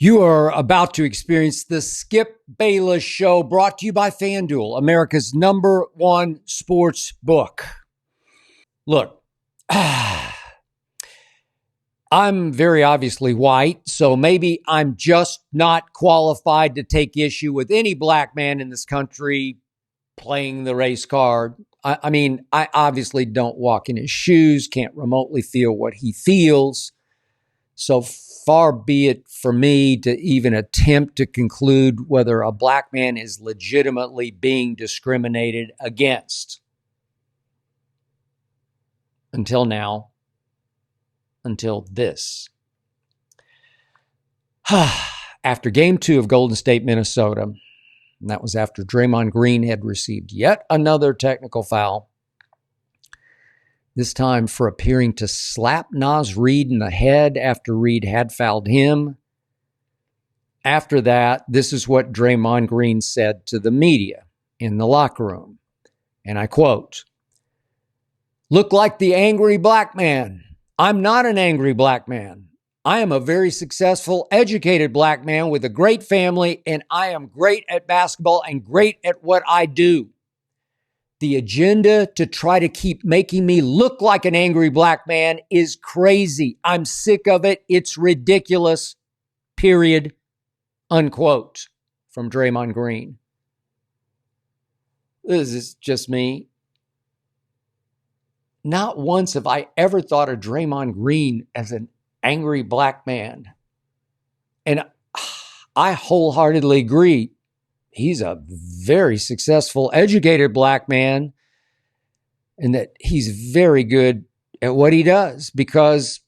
You are about to experience the Skip Bayless Show, brought to you by FanDuel, America's #1 sports book. Look, I'm very obviously white, so maybe I'm just not qualified to take issue with any black man in this country playing the race card. I mean, I obviously don't walk in his shoes, can't remotely feel what he feels. So far be it for me to even attempt to conclude whether a black man is legitimately being discriminated against. Until now, until this. After game 2 of Golden State, Minnesota, and that was after Draymond Green had received yet another technical foul, this time for appearing to slap Naz Reid in the head after Reid had fouled him. After that, this is what Draymond Green said to the media in the locker room. And I quote, "Look like the angry black man. I'm not an angry black man. I am a very successful, educated black man with a great family, and I am great at basketball and great at what I do. The agenda to try to keep making me look like an angry black man is crazy. I'm sick of it. It's ridiculous. Period." Unquote from Draymond Green. This is just me. Not once have I ever thought of Draymond Green as an angry black man. And I wholeheartedly agree. He's a very successful, educated black man, and that he's very good at what he does, because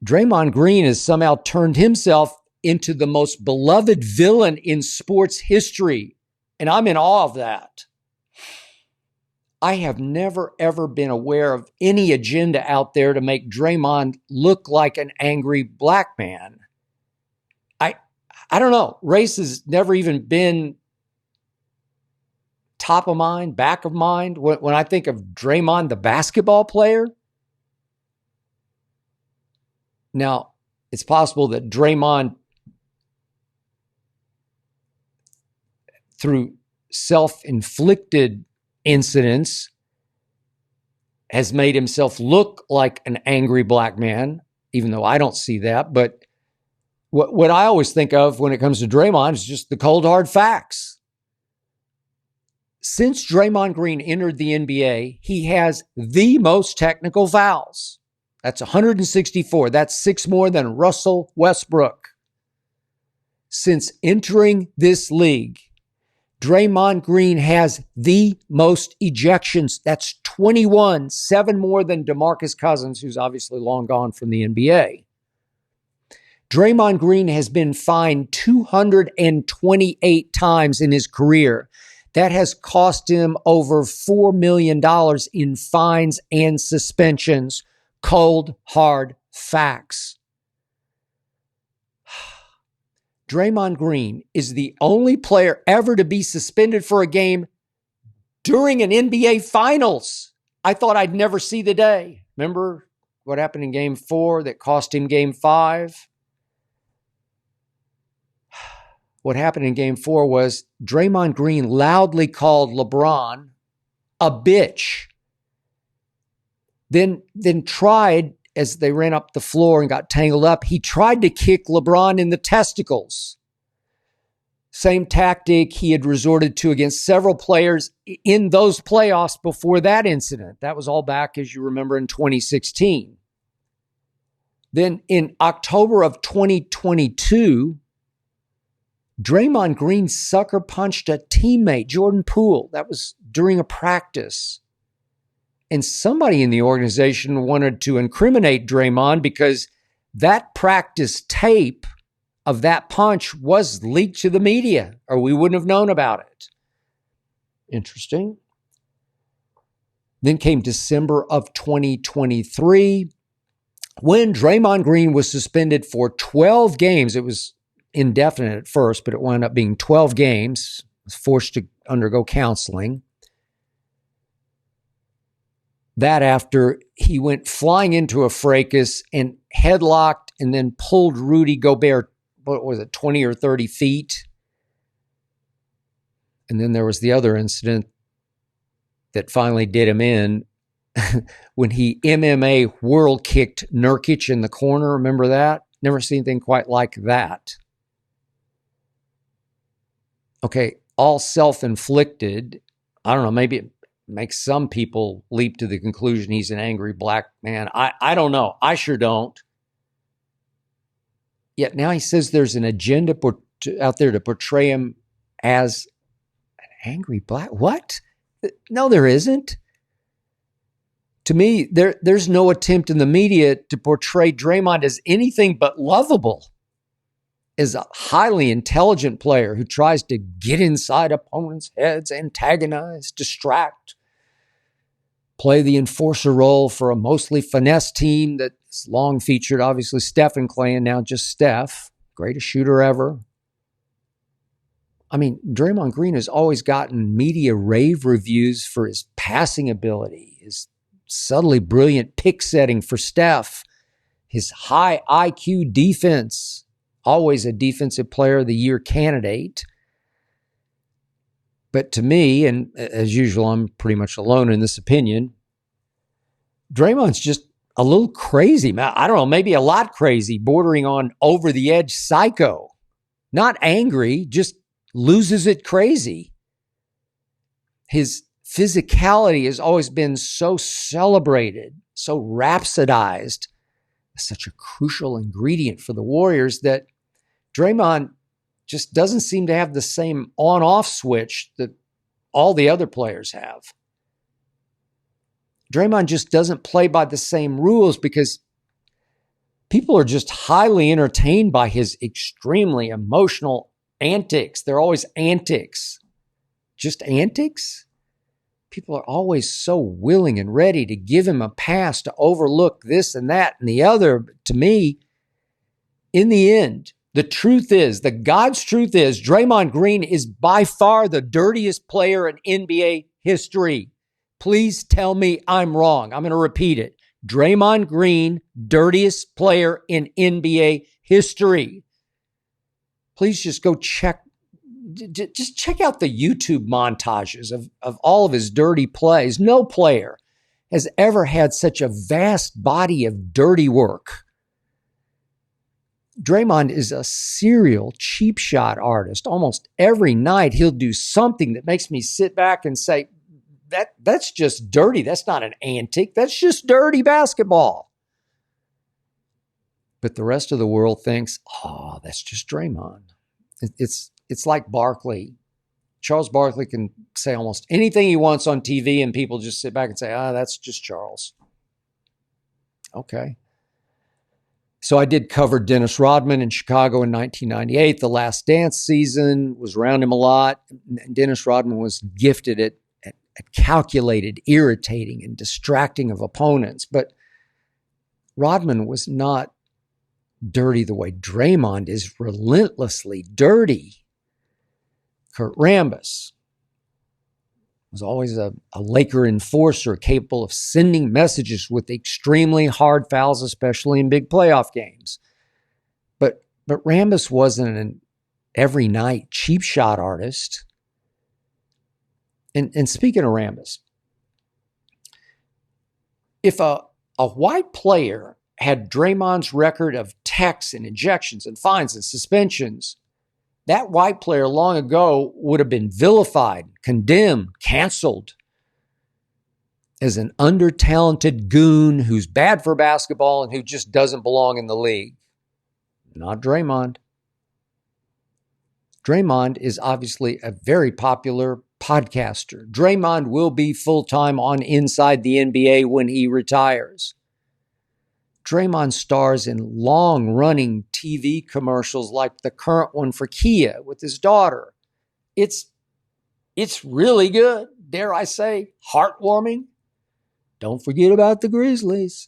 Draymond Green has somehow turned himself into the most beloved villain in sports history, and I'm in awe of that. I have never, ever been aware of any agenda out there to make Draymond look like an angry black man. I don't know. Race has never even been top of mind, back of mind. When I think of Draymond, the basketball player. Now, it's possible that Draymond, through self-inflicted incidents, has made himself look like an angry black man, even though I don't see that. But what I always think of when it comes to Draymond is just the cold, hard facts. Since Draymond Green entered the NBA, he has the most technical fouls. That's 164. That's 6 more than Russell Westbrook. Since entering this league, Draymond Green has the most ejections. That's 21, 7 more than DeMarcus Cousins, who's obviously long gone from the NBA. Draymond Green has been fined 228 times in his career. That has cost him over $4 million in fines and suspensions. Cold, hard facts. Draymond Green is the only player ever to be suspended for a game during an NBA Finals. I thought I'd never see the day. Remember what happened in Game 4 that cost him Game 5? What happened in Game 4 was Draymond Green loudly called LeBron a bitch. Then tried, as they ran up the floor and got tangled up, he tried to kick LeBron in the testicles. Same tactic he had resorted to against several players in those playoffs before that incident. That was all back, as you remember, in 2016. Then in October of 2022, Draymond Green sucker punched a teammate, Jordan Poole. That was during a practice. And somebody in the organization wanted to incriminate Draymond because that practice tape of that punch was leaked to the media, or we wouldn't have known about it. Interesting. Then came December of 2023, when Draymond Green was suspended for 12 games. It was indefinite at first, but it wound up being 12 games. Was forced to undergo counseling. That after he went flying into a fracas and headlocked and then pulled Rudy Gobert, what was it, 20 or 30 feet. And then there was the other incident that finally did him in when he MMA world kicked Nurkic in the corner. Remember that? Never seen anything quite like that. Okay, all self-inflicted. I don't know, maybe it makes some people leap to the conclusion he's an angry black man. I don't know. I sure don't. Yet now he says there's an agenda out there to portray him as an angry black. What? No, there isn't. To me, there's no attempt in the media to portray Draymond as anything but lovable, as a highly intelligent player who tries to get inside opponents' heads, antagonize, distract, play the enforcer role for a mostly finesse team that's long featured, obviously, Steph and Clay, and now just Steph, greatest shooter ever. I mean, Draymond Green has always gotten media rave reviews for his passing ability, his subtly brilliant pick setting for Steph, his high IQ defense, always a defensive player of the year candidate. But to me, and as usual, I'm pretty much alone in this opinion, Draymond's just a little crazy. I don't know, maybe a lot crazy, bordering on over the edge psycho. Not angry, just loses it crazy. His physicality has always been so celebrated, so rhapsodized, such a crucial ingredient for the Warriors that Draymond just doesn't seem to have the same on-off switch that all the other players have. Draymond just doesn't play by the same rules because people are just highly entertained by his extremely emotional antics. They're always antics. Just antics? People are always so willing and ready to give him a pass, to overlook this and that and the other. But to me, in the end, the truth is, the God's truth is, Draymond Green is by far the dirtiest player in NBA history. Please tell me I'm wrong. I'm going to repeat it. Draymond Green, dirtiest player in NBA history. Please just go check. Just check out the YouTube montages of all of his dirty plays. No player has ever had such a vast body of dirty work. Draymond is a serial cheap shot artist. Almost every night he'll do something that makes me sit back and say, that's just dirty. That's not an antic. That's just dirty basketball. But the rest of the world thinks, oh, that's just Draymond. It's like Barkley. Charles Barkley can say almost anything he wants on TV and people just sit back and say, that's just Charles. Okay. So I did cover Dennis Rodman in Chicago in 1998. The Last Dance season, was around him a lot. Dennis Rodman was gifted at calculated, irritating, and distracting of opponents. But Rodman was not dirty the way Draymond is relentlessly dirty. Kurt Rambis was always a Laker enforcer capable of sending messages with extremely hard fouls, especially in big playoff games. But Rambis wasn't an every night cheap shot artist. And speaking of Rambis, if a white player had Draymond's record of techs and ejections and fines and suspensions, that white player long ago would have been vilified, condemned, canceled as an under-talented goon who's bad for basketball and who just doesn't belong in the league. Not Draymond. Draymond is obviously a very popular podcaster. Draymond will be full-time on Inside the NBA when he retires. Draymond stars in long-running TV commercials like the current one for Kia with his daughter. It's really good, dare I say, heartwarming. Don't forget about the Grizzlies.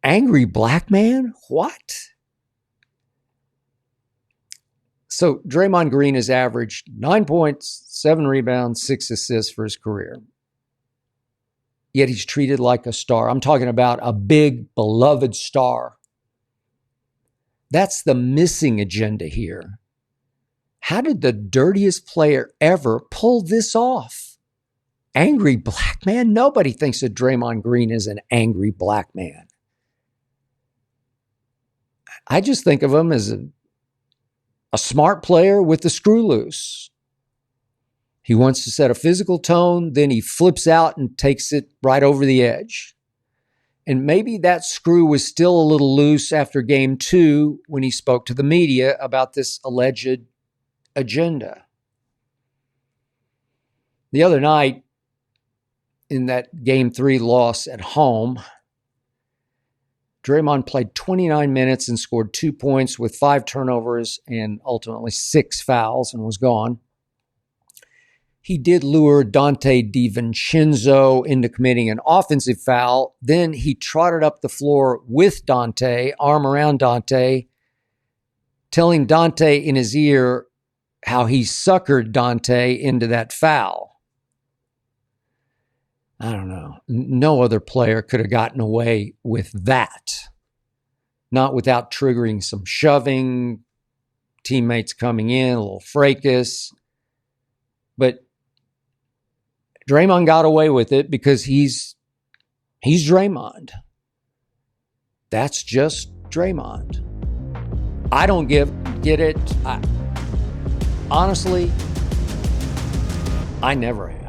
Angry black man? What? So Draymond Green has averaged 9 points, 7 rebounds, 6 assists for his career. Yet he's treated like a star. I'm talking about a big, beloved star. That's the missing agenda here. How did the dirtiest player ever pull this off? Angry black man? Nobody thinks that Draymond Green is an angry black man. I just think of him as a smart player with the screw loose. He wants to set a physical tone, then he flips out and takes it right over the edge. And maybe that screw was still a little loose after game 2 when he spoke to the media about this alleged agenda. The other night, in that game 3 loss at home, Draymond played 29 minutes and scored 2 points with 5 turnovers and ultimately 6 fouls and was gone. He did lure Dante DiVincenzo into committing an offensive foul. Then he trotted up the floor with Dante, arm around Dante, telling Dante in his ear how he suckered Dante into that foul. I don't know. No other player could have gotten away with that. Not without triggering some shoving, teammates coming in, a little fracas. But Draymond got away with it because he's Draymond. That's just Draymond. I don't get it. Honestly, I never have.